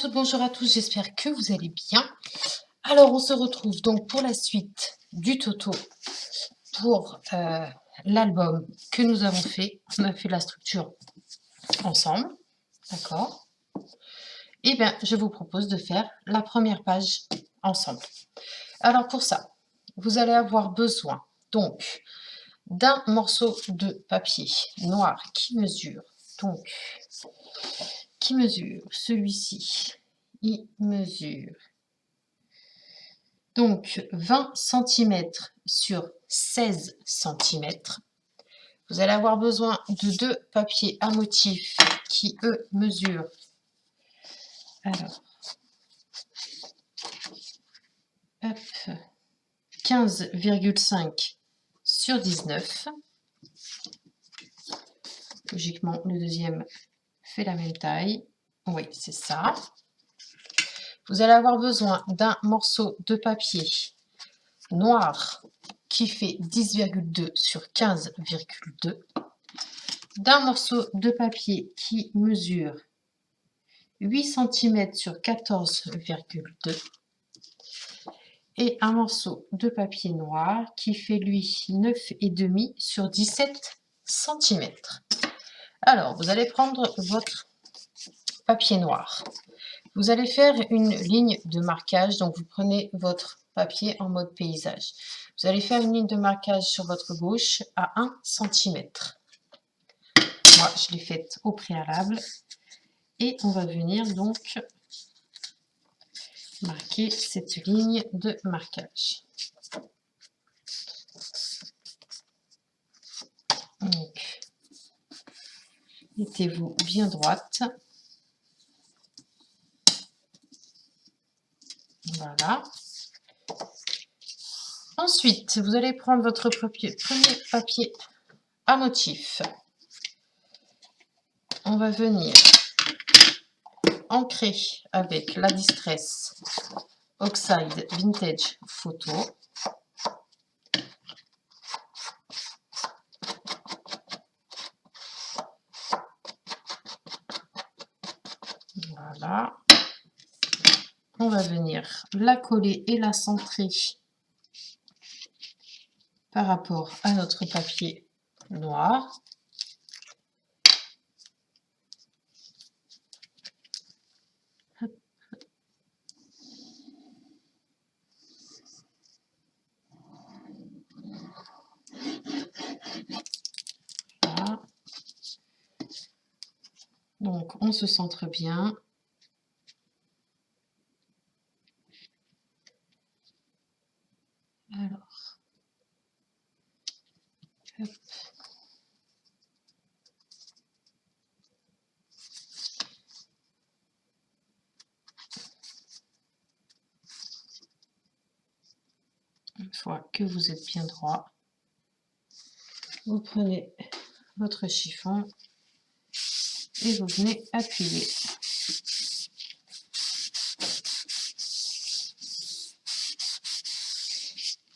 Bonjour à tous, j'espère que vous allez bien. Alors, on se retrouve donc pour la suite du Toto pour l'album que nous avons fait. On a fait la structure ensemble, d'accord? Et bien, je vous propose de faire la première page ensemble. Alors, pour ça, vous allez avoir besoin donc d'un morceau de papier noir qui mesure celui-ci. Il mesure donc 20 cm sur 16 cm. Vous allez avoir besoin de deux papiers à motif qui, eux, mesurent 15,5 sur 19. Logiquement, le deuxième fait la même taille. Oui, c'est ça. Vous allez avoir besoin d'un morceau de papier noir qui fait 10,2 sur 15,2, d'un morceau de papier qui mesure 8 cm sur 14,2 et un morceau de papier noir qui fait lui 9,5 sur 17 cm. Alors, vous allez prendre votre papier noir. Vous allez faire une ligne de marquage, donc vous prenez votre papier en mode paysage. Vous allez faire une ligne de marquage sur votre gauche à 1 cm. Moi, je l'ai faite au préalable. Et on va venir donc marquer cette ligne de marquage. Donc, mettez-vous bien droite. Voilà. Ensuite, vous allez prendre votre premier papier à motif. On va venir ancrer avec la Distress Oxide Vintage Photo. Voilà. On va venir la coller et la centrer par rapport à notre papier noir. Voilà. Donc, on se centre bien. Alors, hop. Une fois que vous êtes bien droit, vous prenez votre chiffon et vous venez appuyer.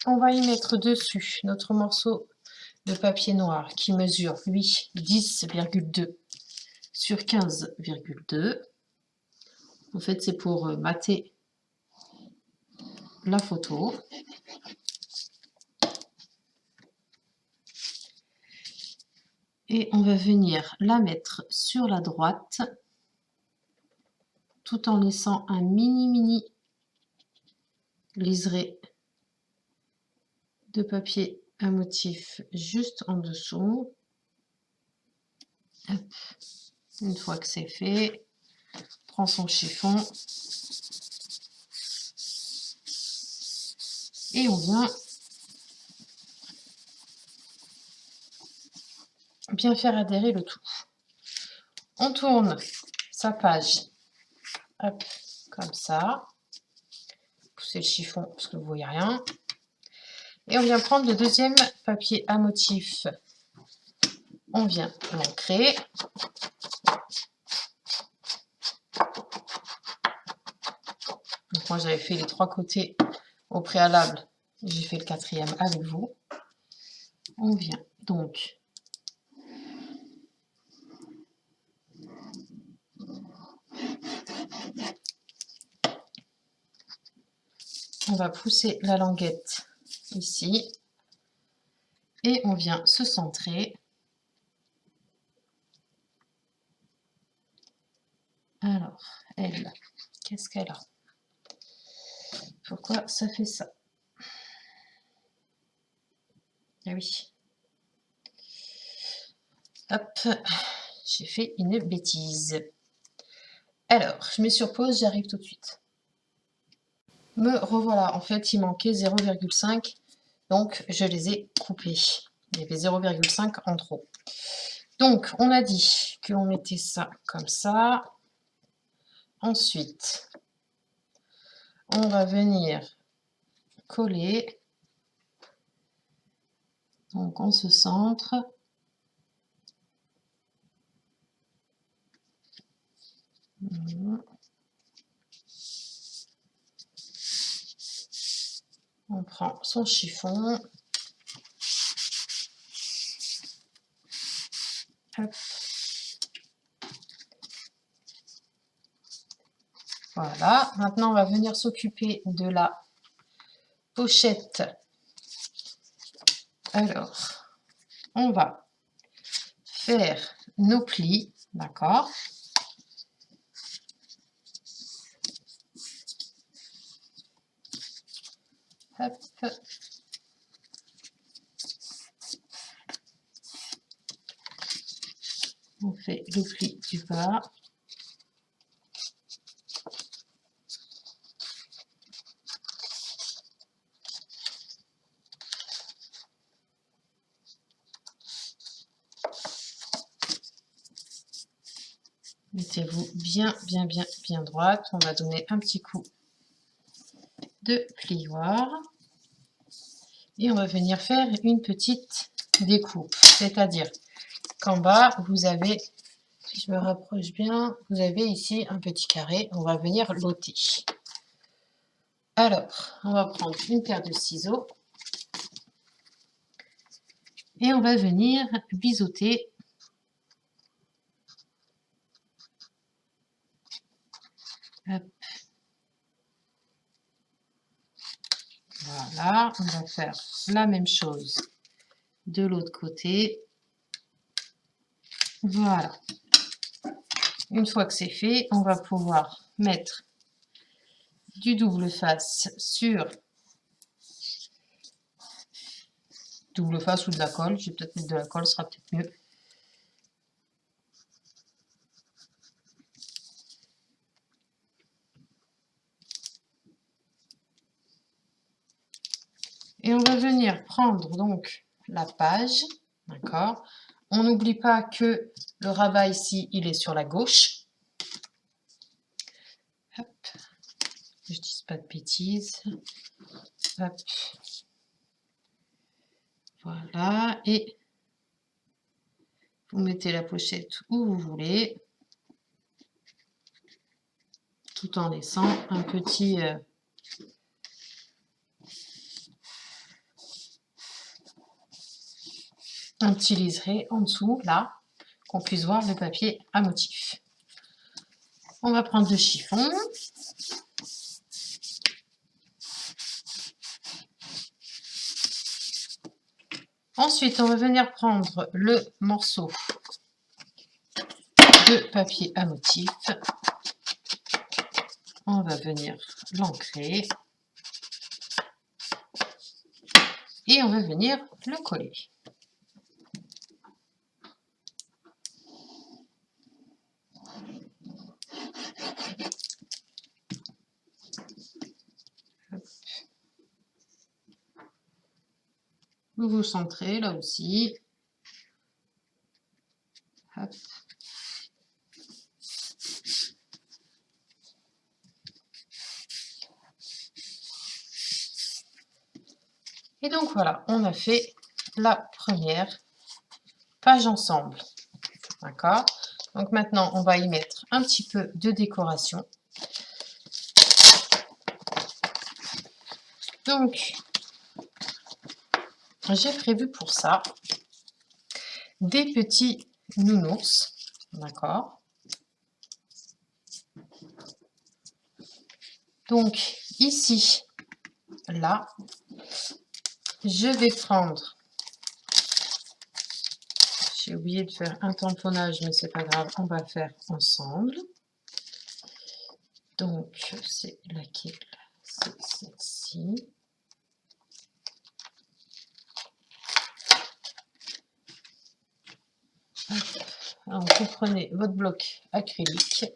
On va y mettre dessus notre morceau de papier noir qui mesure, lui, 10,2 sur 15,2. En fait, c'est pour mater la photo. Et on va venir la mettre sur la droite tout en laissant un mini liseré de papier à motif juste en dessous. Hop. Une fois que c'est fait, on prend son chiffon et on vient bien faire adhérer le tout. On tourne sa page, hop, comme ça. Poussez le chiffon parce que vous ne voyez rien. Et on vient prendre le deuxième papier à motif. On vient l'ancrer. Donc moi j'avais fait les trois côtés au préalable. J'ai fait le quatrième avec vous. On vient donc on va pousser la languette ici et on vient se centrer. Alors, elle, qu'est-ce qu'elle a? Pourquoi ça fait ça? Ah oui. Hop, j'ai fait une bêtise. Alors, je mets sur pause, j'arrive tout de suite. Me revoilà, en fait, il manquait 0,5, donc je les ai coupés. Il y avait 0,5 en trop. Donc, on a dit qu'on mettait ça comme ça. Ensuite, on va venir coller. Donc, on se centre. On prend son chiffon. Hop. Voilà. Maintenant, on va venir s'occuper de la pochette. Alors, on va faire nos plis, d'accord? Hop. On fait le pli du bas. Mettez-vous bien droite. On va donner un petit coup de plioir. Et on va venir faire une petite découpe. C'est-à-dire qu'en bas, vous avez, si je me rapproche bien, vous avez ici un petit carré. On va venir l'ôter. Alors, on va prendre une paire de ciseaux. Et on va venir biseauter. Hop. Voilà, on va faire la même chose de l'autre côté. Voilà. Une fois que c'est fait, on va pouvoir mettre du double face sur double face ou de la colle. Je vais peut-être mettre de la colle, ce sera peut-être mieux. Et on va venir prendre donc la page, d'accord? On n'oublie pas que le rabat ici, il est sur la gauche. Hop, que je dise pas de bêtises. Hop. Voilà, et vous mettez la pochette où vous voulez, tout en laissant un petit liseré en dessous, là, qu'on puisse voir le papier à motif. On va prendre le chiffon. Ensuite, on va venir prendre le morceau de papier à motif. On va venir l'ancrer. Et on va venir le coller. Vous vous centrez là aussi. Hop. Et donc voilà, on a fait la première page ensemble. D'accord? Donc maintenant, on va y mettre un petit peu de décoration. Donc, j'ai prévu pour ça des petits nounours. D'accord? Donc, ici, là. Je vais prendre, j'ai oublié de faire un tamponnage, mais c'est pas grave, on va faire ensemble. Donc, c'est laquelle? C'est celle-ci. Alors, vous prenez votre bloc acrylique.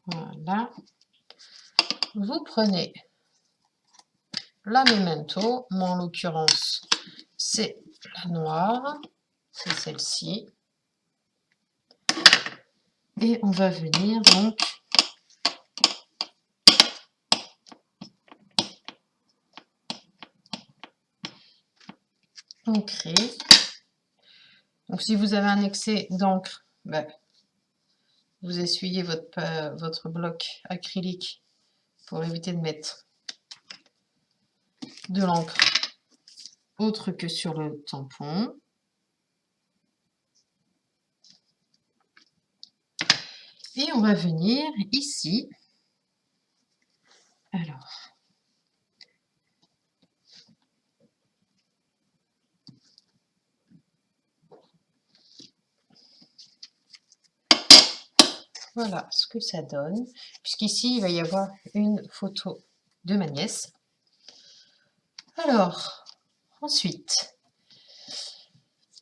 Voilà. Vous prenez la Memento. Moi, en l'occurrence, c'est la noire. C'est celle-ci. Et on va venir donc ancrer. Donc, si vous avez un excès d'encre, ben, vous essuyez votre bloc acrylique pour éviter de mettre de l'encre autre que sur le tampon. Et on va venir ici. Alors, voilà ce que ça donne, puisqu'ici, il va y avoir une photo de ma nièce. Alors, ensuite,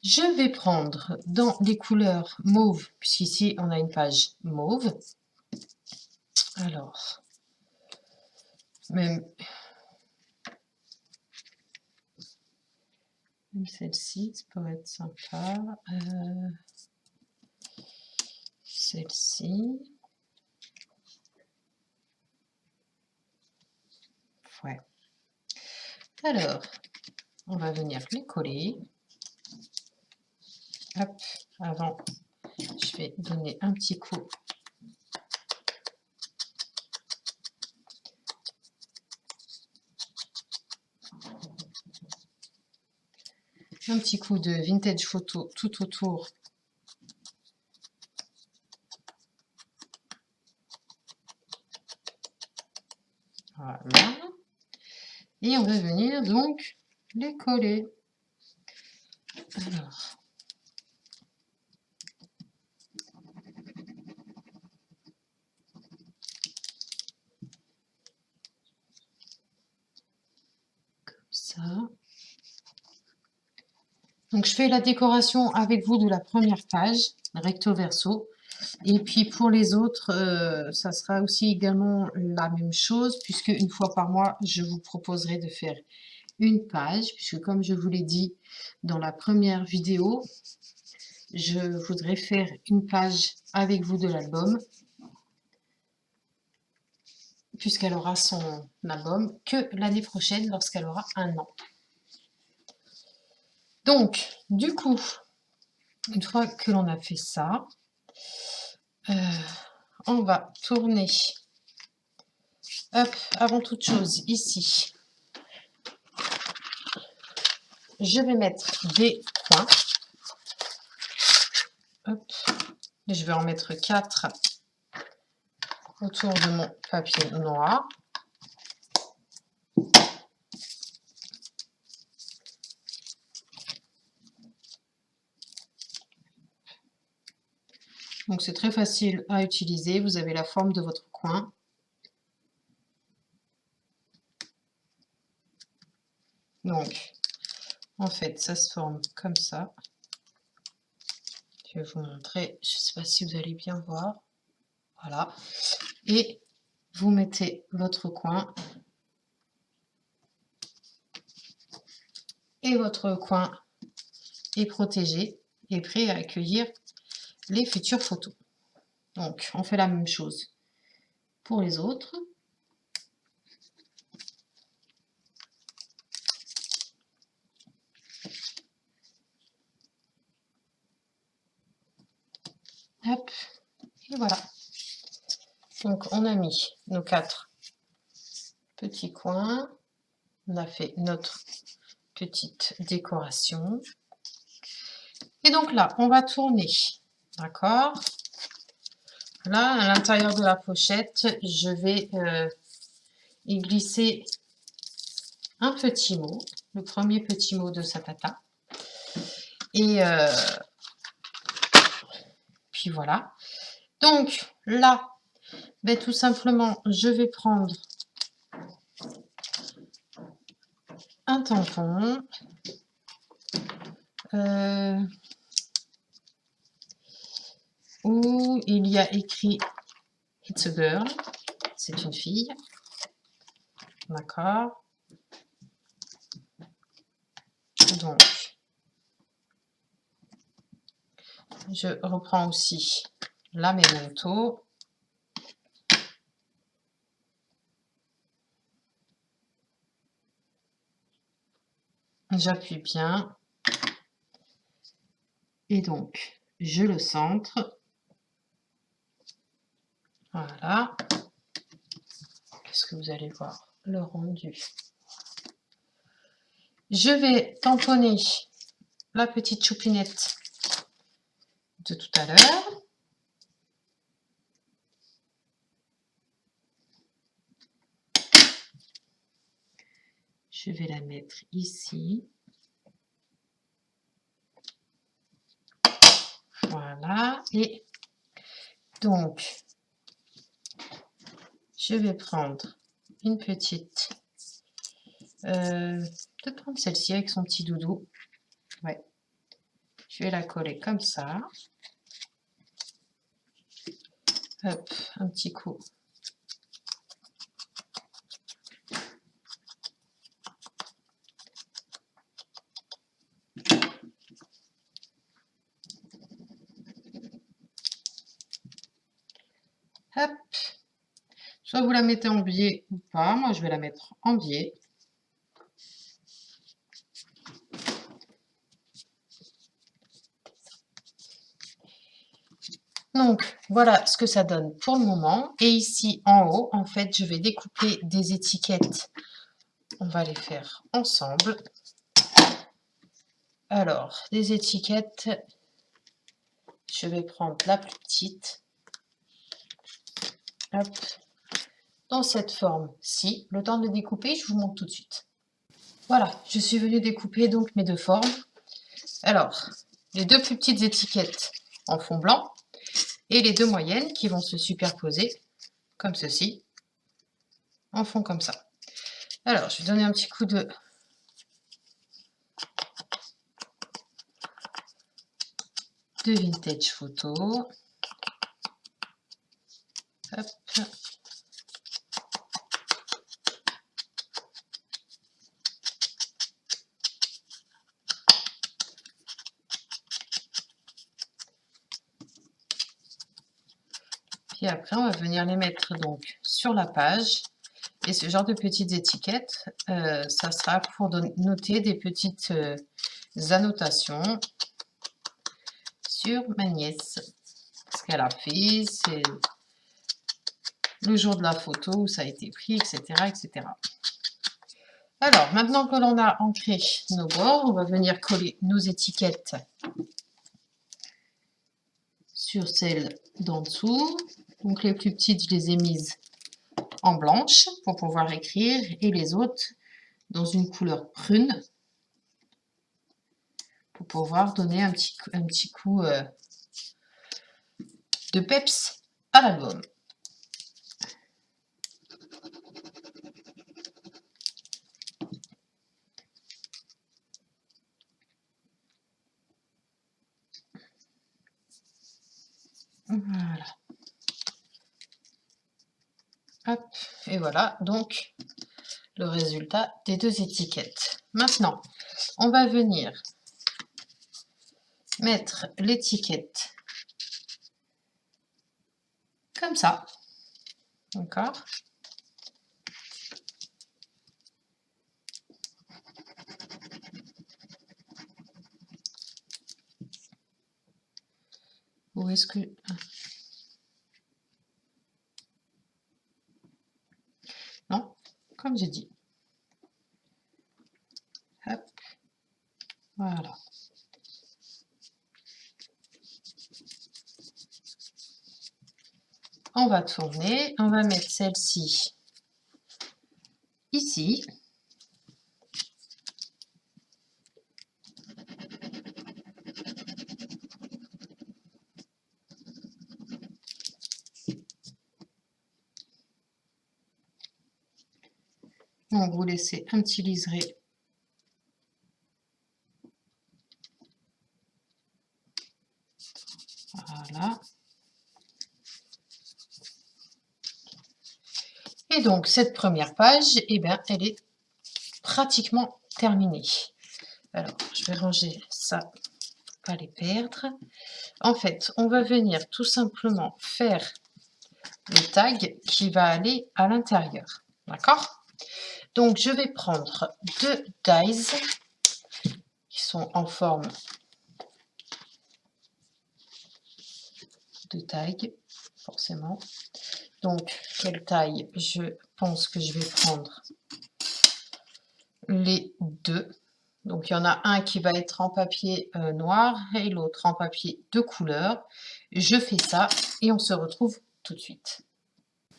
je vais prendre dans les couleurs mauve, puisqu'ici, on a une page mauve. Alors, même celle-ci, ça pourrait être sympa. Celle-ci. Ouais. Alors, on va venir les coller. Hop, avant, je vais donner un petit coup. Un petit coup de vintage photo tout autour. Voilà. Et on va venir donc les coller. Alors. Comme ça. Donc je fais la décoration avec vous de la première page, recto verso. Et puis pour les autres, ça sera aussi également la même chose, puisque une fois par mois, je vous proposerai de faire une page, puisque comme je vous l'ai dit dans la première vidéo, je voudrais faire une page avec vous de l'album, puisqu'elle aura son album que l'année prochaine, lorsqu'elle aura 1 an. Donc, du coup, une fois que l'on a fait ça, on va tourner, hop, avant toute chose, ici, je vais mettre des coins, hop, et je vais en mettre 4 autour de mon papier noir. Donc c'est très facile à utiliser, vous avez la forme de votre coin. Donc, en fait, ça se forme comme ça. Je vais vous montrer, je ne sais pas si vous allez bien voir. Voilà. Et vous mettez votre coin. Et votre coin est protégé et prêt à accueillir les futures photos. Donc, on fait la même chose pour les autres. Hop, et voilà. Donc, on a mis nos 4 petits coins. On a fait notre petite décoration. Et donc là, on va tourner. D'accord? Là, à l'intérieur de la pochette, je vais y glisser un petit mot, le premier petit mot de Sapata. Et puis voilà. Donc là, ben, tout simplement, je vais prendre un tampon. Où il y a écrit It's a girl, c'est une fille. D'accord. Donc, je reprends aussi la memento. J'appuie bien. Et donc, je le centre. Voilà. Qu'est-ce que vous allez voir? Le rendu. Je vais tamponner la petite choupinette de tout à l'heure. Je vais la mettre ici. Voilà. Et donc, je vais prendre une petite... peut-être prendre celle-ci avec son petit doudou. Ouais. Je vais la coller comme ça. Hop, un petit coup. Hop. Soit vous la mettez en biais ou pas. Moi, je vais la mettre en biais. Donc, voilà ce que ça donne pour le moment. Et ici, en haut, en fait, je vais découper des étiquettes. On va les faire ensemble. Alors, des étiquettes. Je vais prendre la plus petite. Hop. Dans cette forme-ci. Le temps de découper, je vous montre tout de suite. Voilà, je suis venue découper donc mes deux formes. Alors, les deux plus petites étiquettes en fond blanc et les deux moyennes qui vont se superposer comme ceci, en fond comme ça. Alors, je vais donner un petit coup de vintage photo. Hop. Puis après, on va venir les mettre donc sur la page. Et ce genre de petites étiquettes, ça sera pour noter des petites annotations sur ma nièce. Ce qu'elle a fait, c'est le jour de la photo où ça a été pris, etc., etc. Alors, maintenant que l'on a ancré nos bords, on va venir coller nos étiquettes sur celles d'en dessous. Donc les plus petites, je les ai mises en blanche pour pouvoir écrire et les autres dans une couleur prune pour pouvoir donner un petit coup de peps à l'album. Voilà. Hop, et voilà donc le résultat des deux étiquettes. Maintenant, on va venir mettre l'étiquette comme ça, d'accord? Où est-ce que... Non, comme j'ai dit. Hop, voilà. On va tourner, on va mettre celle-ci ici. Donc vous laissez un petit liseré. Voilà. Et donc cette première page, eh bien, elle est pratiquement terminée. Alors, je vais ranger ça, pas les perdre. En fait, on va venir tout simplement faire le tag qui va aller à l'intérieur. D'accord? Donc, je vais prendre 2 dies qui sont en forme de tag, forcément. Donc, quelle taille? Je pense que je vais prendre les deux. Donc, il y en a un qui va être en papier noir et l'autre en papier de couleur. Je fais ça et on se retrouve tout de suite.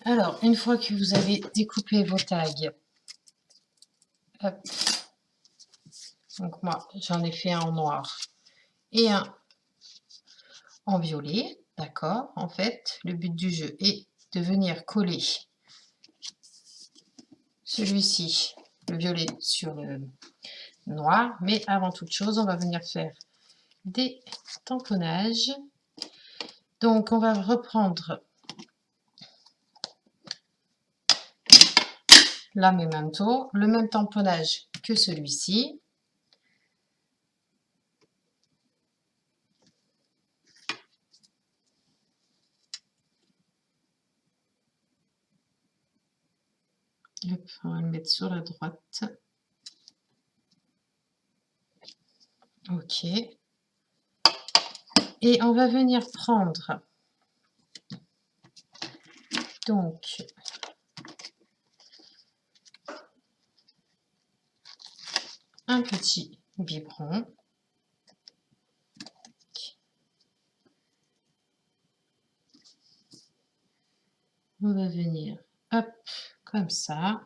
Alors, une fois que vous avez découpé vos tags, hop, donc moi, j'en ai fait un en noir et un en violet, d'accord? En fait, le but du jeu est de venir coller celui-ci, le violet, sur le noir. Mais avant toute chose, on va venir faire des tamponnages. Donc, on va reprendre la Memento, le même tamponnage que celui-ci. On va le mettre sur la droite. Ok. Et on va venir prendre donc un petit biberon. On va venir, hop, comme ça.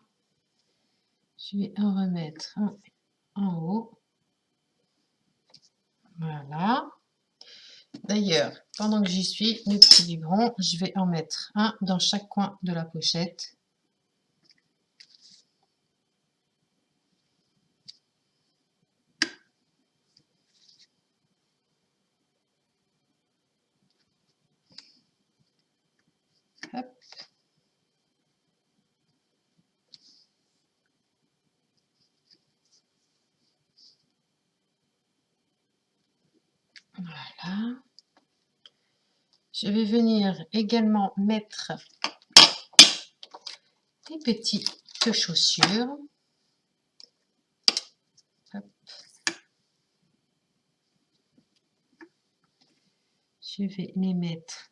Je vais en remettre un en haut. Voilà. D'ailleurs, pendant que j'y suis, le petit biberon, je vais en mettre un dans chaque coin de la pochette. Hop. Voilà. Je vais venir également mettre des petites chaussures. Hop. Je vais les mettre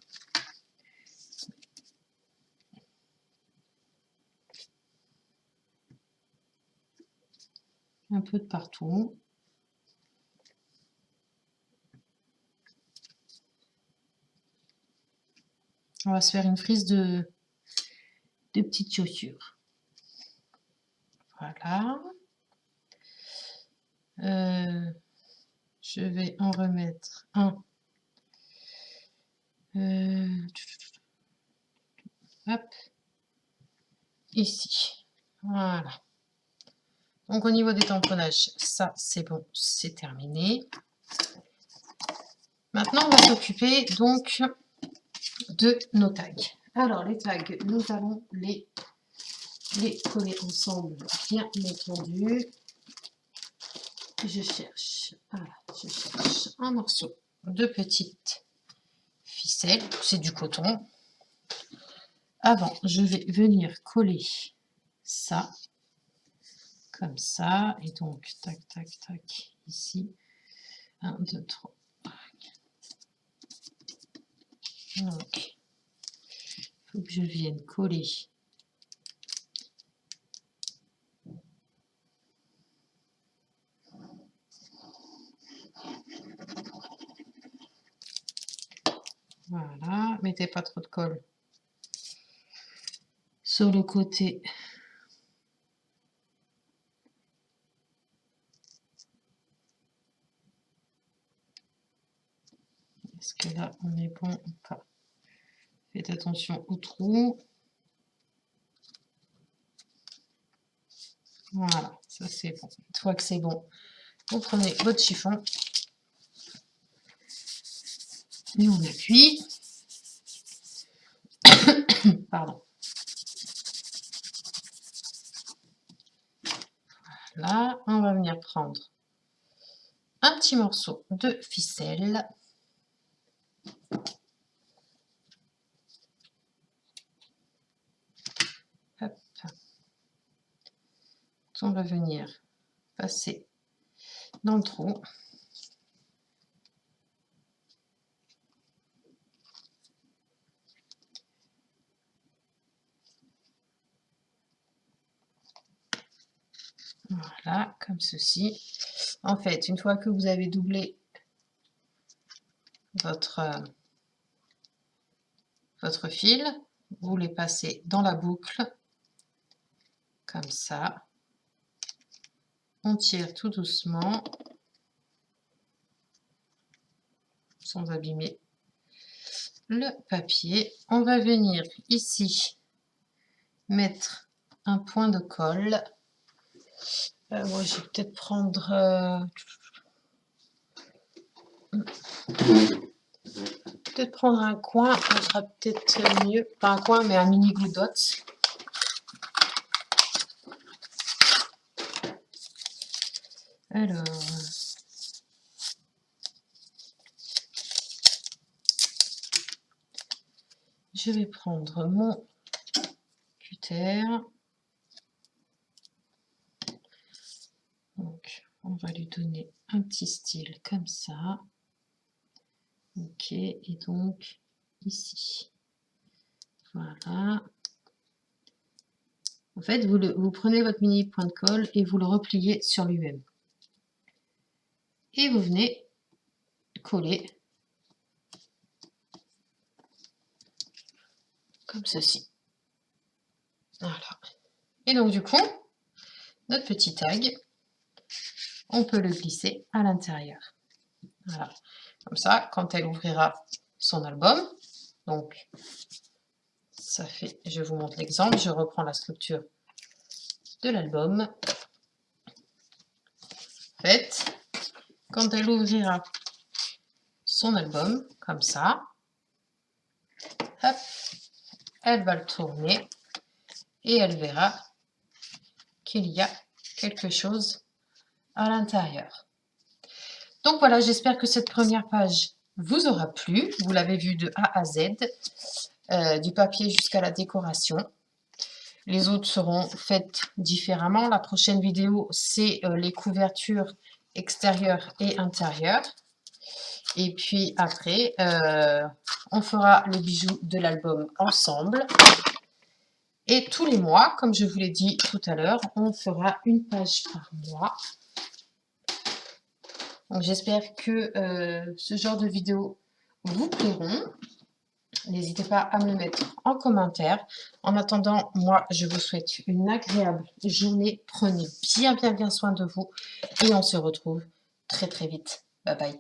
un peu de partout. On va se faire une frise de petites chaussures. Voilà. Je vais en remettre un. Hop. Ici. Voilà. Donc au niveau des tamponnages, ça c'est bon, c'est terminé. Maintenant, on va s'occuper donc de nos tags. Alors les tags, nous allons les coller ensemble, bien entendu. Je cherche un morceau de petite ficelle, c'est du coton. Avant, je vais venir coller ça, comme ça, et donc, tac, tac, tac, ici, 1, 2, 3. Donc, il faut que je vienne coller voilà, mettez pas trop de colle sur le côté. Est-ce que là, on est bon ou pas? Faites attention aux trous. Voilà, ça c'est bon. Une fois que c'est bon, vous prenez votre chiffon et on appuie. Pardon. Là, on va venir prendre un petit morceau de ficelle. Hop. On va venir passer dans le trou. Voilà, comme ceci. En fait, une fois que vous avez doublé votre fil, vous les passez dans la boucle, comme ça. On tire tout doucement, sans abîmer le papier. On va venir ici mettre un point de colle. Moi, je vais peut-être prendre... peut-être prendre un coin, ça sera peut-être mieux. Pas un coin, mais un mini glue dot. Alors... je vais prendre mon cutter. Donc, on va lui donner un petit style comme ça. Ok, et donc ici. Voilà. En fait, vous prenez votre mini point de colle et vous le repliez sur lui-même. Et vous venez coller comme ceci. Voilà. Et donc du coup, notre petit tag, on peut le glisser à l'intérieur. Voilà. Comme ça, quand elle ouvrira son album, donc ça fait, je vous montre l'exemple, je reprends la structure de l'album. En fait, quand elle ouvrira son album, comme ça, hop, elle va le tourner et elle verra qu'il y a quelque chose à l'intérieur. Donc voilà, j'espère que cette première page vous aura plu. Vous l'avez vu de A à Z, du papier jusqu'à la décoration. Les autres seront faites différemment. La prochaine vidéo, c'est les couvertures extérieures et intérieures. Et puis après, on fera le bijou de l'album ensemble. Et tous les mois, comme je vous l'ai dit tout à l'heure, on fera une page par mois. Donc j'espère que ce genre de vidéos vous plairont. N'hésitez pas à me le mettre en commentaire. En attendant, moi, je vous souhaite une agréable journée. Prenez bien soin de vous et on se retrouve très vite. Bye bye.